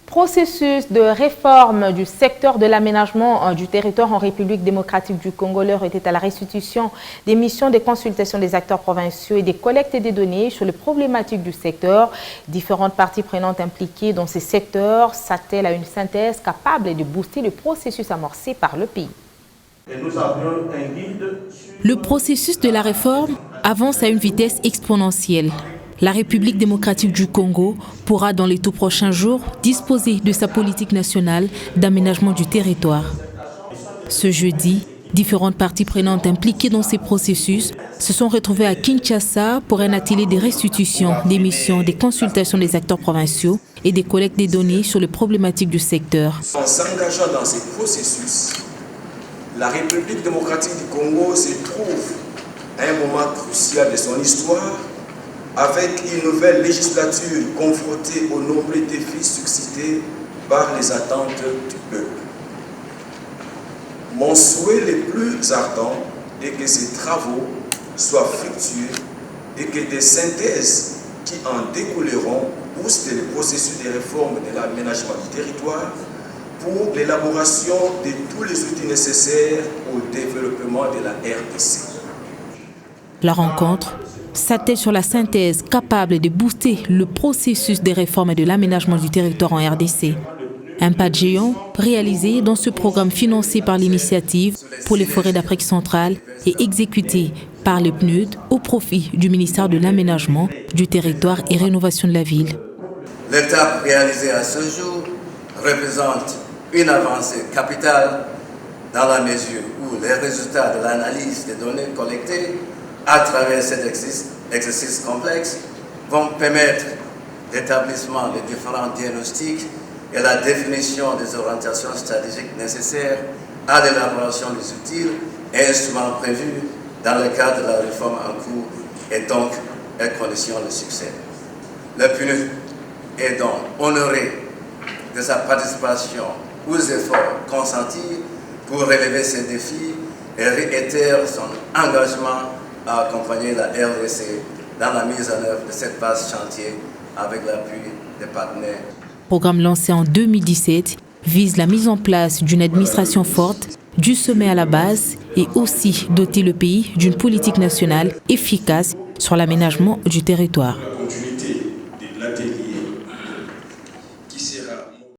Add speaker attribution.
Speaker 1: Processus de réforme du secteur de l'aménagement du territoire en République démocratique du Congo. L'heure était à la restitution des missions de consultation des acteurs provinciaux et des collectes des données sur les problématiques du secteur. Différentes parties prenantes impliquées dans ces secteurs s'attellent à une synthèse capable de booster le processus amorcé par le pays.
Speaker 2: Le processus de la réforme avance à une vitesse exponentielle. La République démocratique du Congo pourra dans les tout prochains jours disposer de sa politique nationale d'aménagement du territoire. Ce jeudi, différentes parties prenantes impliquées dans ces processus se sont retrouvées à Kinshasa pour un atelier de restitution des missions, des consultations des acteurs provinciaux et des collectes des données sur les problématiques du secteur.
Speaker 3: En s'engageant dans ces processus, la République démocratique du Congo se trouve à un moment crucial de son histoire, avec une nouvelle législature confrontée aux nombreux défis suscités par les attentes du peuple. Mon souhait le plus ardent est que ces travaux soient fructueux et que des synthèses qui en découleront boostent le processus de réforme de l'aménagement du territoire pour l'élaboration de tous les outils nécessaires au développement de la RDC.
Speaker 2: La rencontre s'attelle sur la synthèse capable de booster le processus des réformes et de l'aménagement du territoire en RDC. Un pas de géant réalisé dans ce programme financé par l'initiative pour les forêts d'Afrique centrale et exécuté par le PNUD au profit du ministère de l'Aménagement, du Territoire et Rénovation de la Ville.
Speaker 4: L'étape réalisée à ce jour représente une avancée capitale dans la mesure où les résultats de l'analyse des données collectées à travers cet exercice complexe vont permettre l'établissement des différents diagnostics et la définition des orientations stratégiques nécessaires à l'élaboration des outils et instruments prévus dans le cadre de la réforme en cours et donc les conditions de succès. Le PNUD est donc honoré de sa participation aux efforts consentis pour relever ces défis et réitère son engagement à accompagner la RDC dans la mise en œuvre de cette base chantier avec l'appui des partenaires.
Speaker 2: Le programme lancé en 2017 vise la mise en place d'une administration forte, du sommet à la base et aussi doter le pays d'une politique nationale efficace sur l'aménagement du territoire.